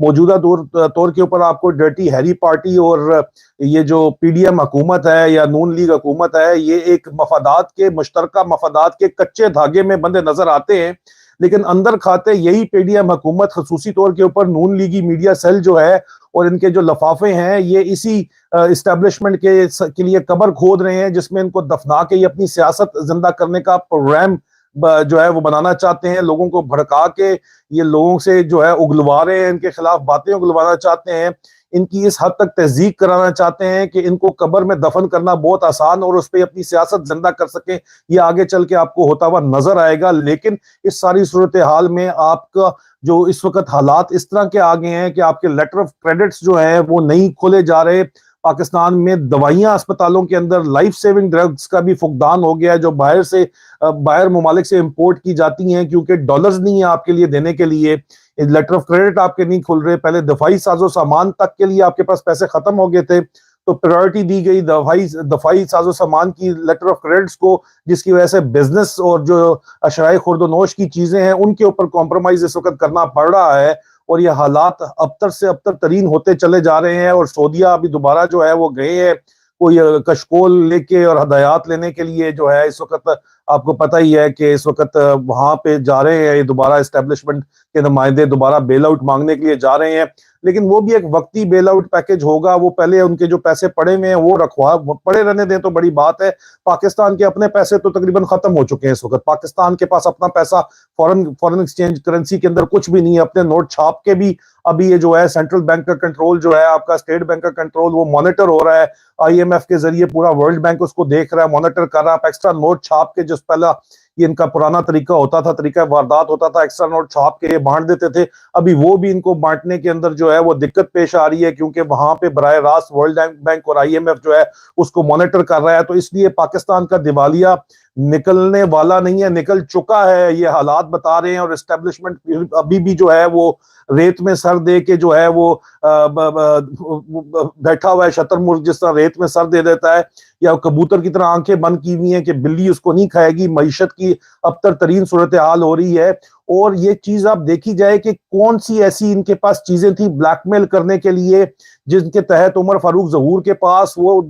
موجودہ طور کے اوپر آپ کو ڈرٹی ہیری پارٹی اور یہ جو پی ڈی ایم حکومت ہے یا نون لیگ حکومت ہے، یہ ایک مشترکہ مفادات کے کچے دھاگے میں بندے نظر آتے ہیں، لیکن اندر کھاتے یہی پی ڈی ایم حکومت خصوصی طور کے اوپر نون لیگی میڈیا سیل جو ہے اور ان کے جو لفافے ہیں، یہ اسی اسٹیبلشمنٹ کے لیے قبر کھود رہے ہیں، جس میں ان کو دفنا کے یہ اپنی سیاست زندہ کرنے کا پروگرام جو ہے وہ بنانا چاہتے ہیں، لوگوں کو بھڑکا کے یہ لوگوں سے جو ہے اگلوا رہے ہیں، ان کے خلاف باتیں اگلوانا چاہتے ہیں، ان کی اس حد تک تہذیب کرانا چاہتے ہیں کہ ان کو قبر میں دفن کرنا بہت آسان اور اس پہ اپنی سیاست زندہ کر سکیں۔ یہ آگے چل کے آپ کو ہوتا ہوا نظر آئے گا، لیکن اس ساری صورتحال میں آپ کا جو اس وقت حالات اس طرح کے آگے ہیں کہ آپ کے لیٹر آف کریڈٹس جو ہیں وہ نہیں کھولے جا رہے۔ پاکستان میں دوائیاں اسپتالوں کے اندر لائف سیونگ ڈرگز کا بھی فقدان ہو گیا ہے، جو باہر ممالک سے امپورٹ کی جاتی ہیں، کیونکہ ڈالرز نہیں ہیں آپ کے لیے دینے کے لیے، لیٹر آف کریڈٹ آپ کے نہیں کھل رہے۔ پہلے دفاعی ساز و سامان تک کے لیے آپ کے پاس پیسے ختم ہو گئے تھے، تو پرائورٹی دی گئی دفاعی ساز و سامان کی لیٹر آف کریڈٹس کو، جس کی وجہ سے بزنس اور جو اشیاء خورد و نوش کی چیزیں ہیں ان کے اوپر کمپرومائز اس وقت کرنا پڑ رہا ہے، اور یہ حالات ابتر سے ابتر ترین ہوتے چلے جا رہے ہیں۔ اور سعودیہ ابھی دوبارہ جو ہے وہ گئے ہیں کوئی کشکول لے کے اور ہدایات لینے کے لیے، جو ہے اس وقت آپ کو پتہ ہی ہے کہ اس وقت وہاں پہ جا رہے ہیں، یہ دوبارہ اسٹیبلشمنٹ کے نمائندے دوبارہ بیل آؤٹ مانگنے کے لیے جا رہے ہیں، لیکن وہ بھی ایک وقتی بیل آؤٹ پیکج ہوگا۔ وہ پہلے ان کے جو پیسے پڑے ہوئے ہیں وہ پڑے رہنے دیں تو بڑی بات ہے۔ پاکستان کے اپنے پیسے تو تقریباً ختم ہو چکے ہیں اس وقت، پاکستان کے پاس اپنا پیسہ فورن ایکسچینج کرنسی کے اندر کچھ بھی نہیں ہے، اپنے نوٹ چھاپ کے بھی ابھی یہ جو ہے سینٹرل بینک کا کنٹرول جو ہے آپ کا، اسٹیٹ بینک کا کنٹرول، وہ مانیٹر ہو رہا ہے آئی ایم ایف کے ذریعے، پورا ورلڈ بینک اس کو دیکھ رہا ہے، مانیٹر کر رہا ہے۔ آپ ایکسٹرا نوٹ چھاپ کے، جس پہلا یہ ان کا پرانا طریقہ ہوتا تھا، طریقہ واردات ہوتا تھا، ایکسٹرا نوٹ چھاپ کے یہ بانٹ دیتے تھے، ابھی وہ بھی ان کو بانٹنے کے اندر جو ہے وہ دقت پیش آ رہی ہے، کیونکہ وہاں پہ براہ راست ورلڈ بینک اور آئی ایم ایف جو ہے اس کو مانیٹر کر رہا ہے، تو اس لیے پاکستان کا دیوالیہ نکلنے والا نہیں ہے، نکل چکا ہے، یہ حالات بتا رہے ہیں۔ اور اسٹیبلشمنٹ ابھی بھی جو ہے وہ ریت میں سر دے کے جو ہے وہ بیٹھا ہوا ہے، شتر مرغ جس طرح ریت میں سر دے دیتا ہے، یا کبوتر کی طرح آنکھیں بند کی ہوئی ہیں کہ بلی اس کو نہیں کھائے گی۔ معیشت کی ابتر ترین صورتحال ہو رہی ہے، اور یہ چیز آپ دیکھی جائے کہ کون سی ایسی ان کے پاس چیزیں تھیں بلیک میل کرنے کے لیے، جن کے تحت عمر فاروق ظہور کے پاس وہ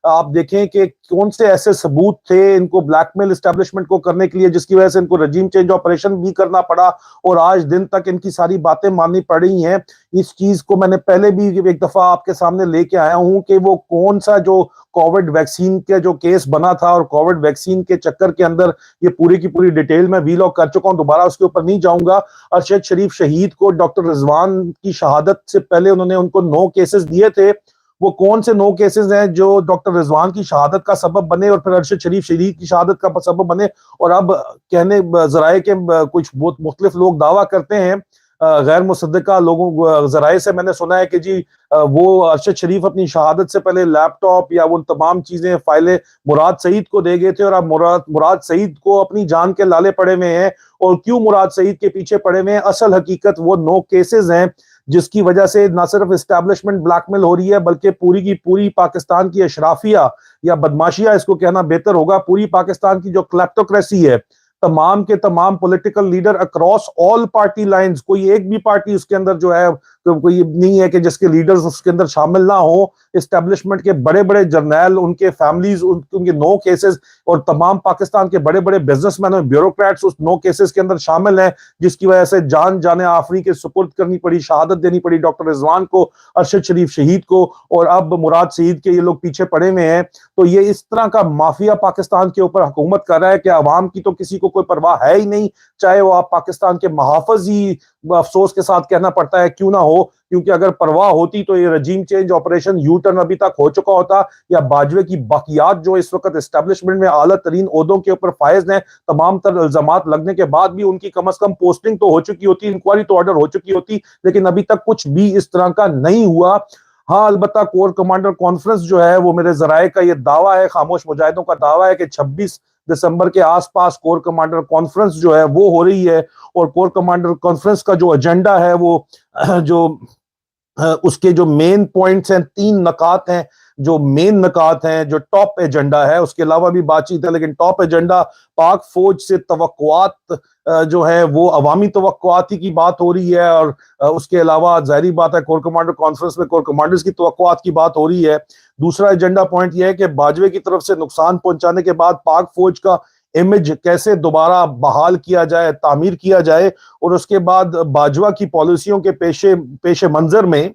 آپ دیکھیں کہ کون سے ایسے ثبوت تھے ان کو بلیک میل اسٹیبلشمنٹ کو کرنے کے لیے، جس کی وجہ سے ان کو رجیم چینج آپریشن بھی کرنا پڑا، اور آج دن تک ان کی ساری باتیں ماننی پڑ رہی ہیں۔ اس چیز کو میں نے پہلے بھی ایک دفعہ آپ کے سامنے لے کے آیا ہوں کہ وہ کون سا جو کووڈ ویکسین کے جو کیس بنا تھا، اور کووڈ ویکسین کے چکر کے اندر یہ پوری کی پوری ڈیٹیل میں ویلاگ کر چکا ہوں، دوبارہ اس کے اوپر نہیں جاؤں گا۔ ارشد شریف شہید کو ڈاکٹر رضوان کی شہادت سے پہلے انہوں نے ان کو 9 کیسز دیے تھے، وہ کون سے 9 کیسز ہیں جو ڈاکٹر رضوان کی شہادت کا سبب بنے اور پھر ارشد شریف شہید کی شہادت کا سبب بنے؟ اور اب کہنے ذرائع کے کچھ بہت مختلف لوگ دعویٰ کرتے ہیں، غیر مصدقہ لوگوں ذرائع سے میں نے سنا ہے کہ جی وہ ارشد شریف اپنی شہادت سے پہلے لیپ ٹاپ یا وہ تمام چیزیں فائلیں مراد سعید کو دے گئے تھے، اور اب مراد سعید کو اپنی جان کے لالے پڑے ہوئے ہیں۔ اور کیوں مراد سعید کے پیچھے پڑے ہوئے ہیں؟ اصل حقیقت وہ 9 کیسز ہیں جس کی وجہ سے نہ صرف اسٹیبلشمنٹ بلیک میل ہو رہی ہے، بلکہ پوری کی پوری پاکستان کی اشرافیہ یا بدماشیہ اس کو کہنا بہتر ہوگا، پوری پاکستان کی جو کلیپٹوکریسی ہے، تمام کے تمام political leader across all party lines, کوئی ایک بھی پارٹی اس کے اندر جو ہے کوئی نہیں ہے کہ جس کے لیڈرز اس کے اندر شامل نہ ہوں، اسٹیبلشمنٹ کے بڑے بڑے جرنیل، ان کے فیملیز، ان کے 9 کیسز، اور تمام پاکستان کے بڑے بڑے بزنس مین اور بیوروکریٹس اس 9 کیسز کے اندر شامل ہیں، جس کی وجہ سے جان آفری کے سپرد کرنی پڑی، شہادت دینی پڑی ڈاکٹر رضوان کو، ارشد شریف شہید کو، اور اب مراد سعید کے یہ لوگ پیچھے پڑے ہوئے ہیں۔ تو یہ اس طرح کا مافیا پاکستان کے اوپر حکومت کر رہا ہے کہ عوام کی تو کسی کو کوئی پرواہ ہے ہی نہیں، چاہے وہ آپ پاکستان کے محافظ ہی افسوس کے ساتھ کہنا پڑتا ہے کیوں نہ ہو، کیونکہ اگر پرواہ ہوتی تو یہ regime change operation you turn ابھی تک ہو چکا ہوتا، یا باجوے کی باقیات جو اس وقت اسٹیبلشمنٹ میں اعلیٰ ترین عہدوں کے اوپر فائز ہیں، تمام تر الزامات لگنے کے بعد بھی ان کی کم از کم پوسٹنگ تو ہو چکی ہوتی، انکوائری تو آرڈر ہو چکی ہوتی، لیکن ابھی تک کچھ بھی اس طرح کا نہیں ہوا۔ ہاں البتہ کور کمانڈر کانفرنس جو ہے وہ میرے ذرائع کا یہ دعویٰ ہے، خاموش مجاہدوں کا دعویٰ ہے کہ 26 دسمبر کے آس پاس کور کمانڈر کانفرنس جو ہے وہ ہو رہی ہے، اور کور کمانڈر کانفرنس کا جو ایجنڈا ہے وہ جو اس کے جو مین پوائنٹس ہیں، 3 نکات ہیں، جو مین نکات ہیں، جو ٹاپ ایجنڈا ہے، اس کے علاوہ بھی بات چیت ہے، لیکن ٹاپ ایجنڈا پاک فوج سے توقعات جو ہے وہ عوامی توقعات ہی کی بات ہو رہی ہے، اور اس کے علاوہ ظاہری بات ہے کور کمانڈر کانفرنس میں کور کمانڈرز کی توقعات کی بات ہو رہی ہے۔ دوسرا ایجنڈا پوائنٹ یہ ہے کہ باجوے کی طرف سے نقصان پہنچانے کے بعد پاک فوج کا امیج کیسے دوبارہ بحال کیا جائے، تعمیر کیا جائے، اور اس کے بعد باجوہ کی پالیسیوں کے پیش منظر میں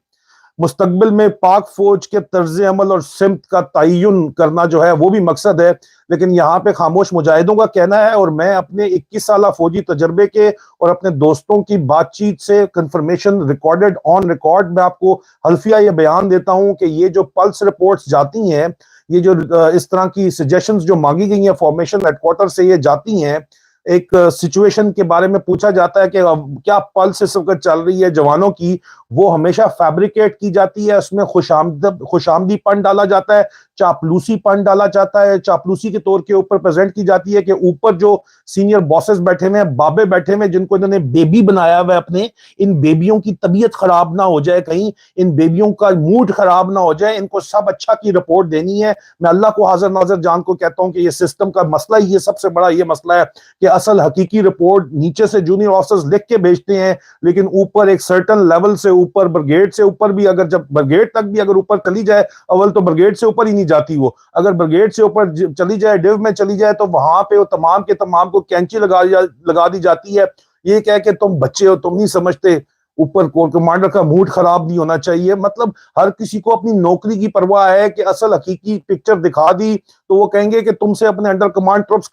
مستقبل میں پاک فوج کے طرز عمل اور سمت کا تعین کرنا جو ہے وہ بھی مقصد ہے۔ لیکن یہاں پہ خاموش مجاہدوں کا کہنا ہے، اور میں اپنے 21 سالہ فوجی تجربے کے اور اپنے دوستوں کی بات چیت سے کنفرمیشن ریکارڈڈ آن ریکارڈ میں آپ کو حلفیہ یہ بیان دیتا ہوں کہ یہ جو پلس رپورٹس جاتی ہیں، یہ جو اس طرح کی سجیشنز جو مانگی گئی ہیں فارمیشن ہیڈ کوارٹر سے یہ جاتی ہیں، ایک سچویشن کے بارے میں پوچھا جاتا ہے کہ کیا پلس اس وقت چل رہی ہے جوانوں کی، وہ ہمیشہ فیبریکیٹ کی جاتی ہے، اس میں خوش آمدی پن ڈالا جاتا ہے، چاپلوسی پن ڈالا جاتا ہے، چاپلوسی کے طور کے اوپر پریزنٹ کی جاتی ہے کہ اوپر جو سینئر باسز بیٹھے ہوئے ہیں، بابے بیٹھے ہوئے ہیں، جن کو انہوں نے بیبی بنایا ہوا ہے اپنے، ان بیبیوں کی طبیعت خراب نہ ہو جائے، کہیں ان بیبیوں کا موڈ خراب نہ ہو جائے، ان کو سب اچھا کی رپورٹ دینی ہے۔ میں اللہ کو حاضر ناظر جان کو کہتا ہوں کہ یہ سسٹم کا مسئلہ ہی، یہ سب سے بڑا یہ مسئلہ ہے کہ اصل حقیقی رپورٹ نیچے سے جونیئر آفیسرز لکھ کے بھیجتے ہیں، لیکن اوپر ایک سرٹن لیول سے اوپر، برگیڈ سے اوپر بھی، اگر جب برگیڈ تک بھی اگر اوپر چلی جائے، اول تو برگیڈ سے اوپر ہی نہیں جاتی وہ، اگر برگیڈ سے اوپر چلی جائے، ڈیو میں چلی جائے، تو وہاں پہ وہ تمام کے تمام کو کینچی لگا دی جاتی ہے، یہ کہہ کہ تم بچے ہو، تم نہیں سمجھتے۔ اوپر کور کمانڈر کا موڈ خراب نہیں ہونا چاہیے، مطلب ہر کسی کو اپنی نوکری کی پرواہ ہے کہ اصل حقیقی پکچر دکھا دی تو وہ کہیں گے کہ تم سے اپنے انڈر کمانڈ ٹروپس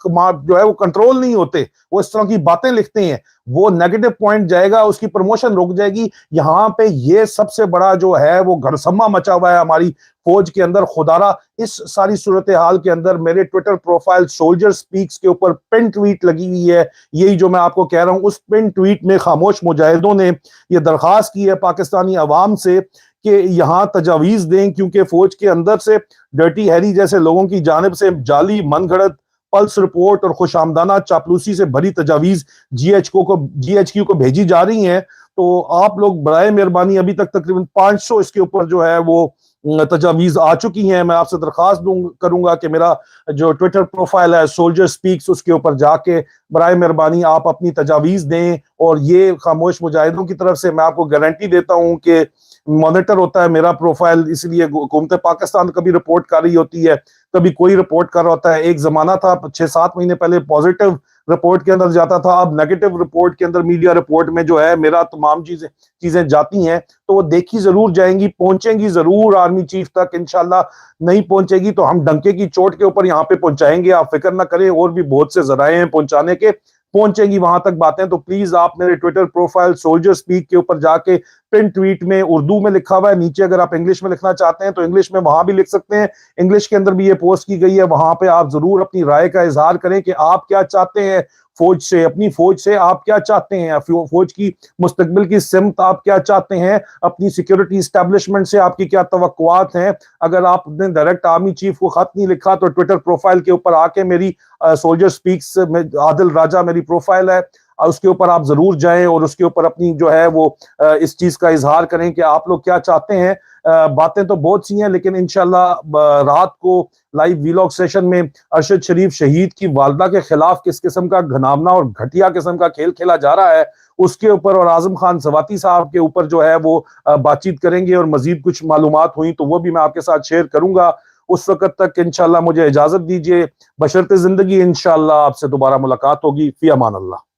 جو ہے وہ کنٹرول نہیں ہوتے، وہ اس طرح کی باتیں لکھتے ہیں، وہ نیگیٹو پوائنٹ جائے گا، اس کی پروموشن رک جائے گی۔ یہاں پہ یہ سب سے بڑا جو ہے وہ گھرسما مچا ہوا ہے ہماری فوج کے اندر۔ خدارہ اس ساری صورتحال کے اندر میرے ٹویٹر پروفائل سولجر سپیکس کے اوپر پن ٹویٹ لگی ہوئی ہے، یہی جو میں آپ کو کہہ رہا ہوں، اس پن ٹویٹ میں خاموش مجاہدوں نے یہ درخواست کی ہے پاکستانی عوام سے کہ یہاں تجاویز دیں، کیونکہ فوج کے اندر سے ڈرٹی ہیری جیسے لوگوں کی جانب سے جعلی من گھڑت پلس رپورٹ اور خوش آمدانہ چاپلوسی سے بھری تجاویز جی ایچ کیو کو بھیجی جا رہی ہیں۔ تو آپ لوگ برائے مہربانی، ابھی تک تقریباً 500 اس کے اوپر جو ہے وہ تجاویز آ چکی ہیں، میں آپ سے درخواست کروں گا کہ میرا جو ٹویٹر پروفائل ہے سولجر سپیکس، اس کے اوپر جا کے برائے مہربانی آپ اپنی تجاویز دیں، اور یہ خاموش مجاہدوں کی طرف سے میں آپ کو گارنٹی دیتا ہوں کہ مانیٹر ہوتا ہے میرا پروفائل، اس لیے حکومت پاکستان کبھی رپورٹ کر رہی ہوتی ہے، کبھی کوئی رپورٹ کر رہا ہوتا ہے۔ ایک زمانہ تھا 6-7 مہینے پہلے پازیٹیو رپورٹ کے اندر جاتا تھا، اب نیگیٹو رپورٹ کے اندر میڈیا رپورٹ میں جو ہے میرا تمام چیزیں جاتی ہیں، تو وہ دیکھی ضرور جائیں گی، پہنچیں گی ضرور آرمی چیف تک انشاءاللہ۔ نہیں پہنچے گی تو ہم ڈنکے کی چوٹ کے اوپر یہاں پہ پہنچائیں گے، آپ فکر نہ کریں، اور بھی بہت سے ذرائع ہیں پہنچانے کے، پہنچیں گی وہاں تک باتیں۔ تو پلیز آپ میرے ٹویٹر پروفائل سولجر سپیک کے اوپر جا کے پن ٹویٹ میں اردو میں لکھا ہوا ہے، نیچے اگر آپ انگلش میں لکھنا چاہتے ہیں تو انگلش میں وہاں بھی لکھ سکتے ہیں، انگلش کے اندر بھی یہ پوسٹ کی گئی ہے، وہاں پہ آپ ضرور اپنی رائے کا اظہار کریں کہ آپ کیا چاہتے ہیں فوج سے، اپنی فوج سے آپ کیا چاہتے ہیں، فوج کی مستقبل کی سمت آپ کیا چاہتے ہیں، اپنی سیکیورٹی اسٹیبلشمنٹ سے آپ کی کیا توقعات ہیں۔ اگر آپ نے ڈائریکٹ آرمی چیف کو خط نہیں لکھا تو ٹویٹر پروفائل کے اوپر آ کے میری سولجر سپیکس عادل راجہ میری پروفائل ہے، اس کے اوپر آپ ضرور جائیں اور اس کے اوپر اپنی جو ہے وہ اس چیز کا اظہار کریں کہ آپ لوگ کیا چاہتے ہیں۔ باتیں تو بہت سی ہیں، لیکن انشاءاللہ رات کو لائیو ویلاگ سیشن میں ارشد شریف شہید کی والدہ کے خلاف کس قسم کا گھناونا اور گھٹیا قسم کا کھیل کھیلا جا رہا ہے اس کے اوپر، اور اعظم خان سواتی صاحب کے اوپر جو ہے وہ بات چیت کریں گے، اور مزید کچھ معلومات ہوئیں تو وہ بھی میں آپ کے ساتھ شیئر کروں گا۔ اس وقت تک انشاءاللہ مجھے اجازت دیجیے، بشرط زندگی انشاءاللہ آپ سے دوبارہ ملاقات ہوگی۔ فی امان اللہ۔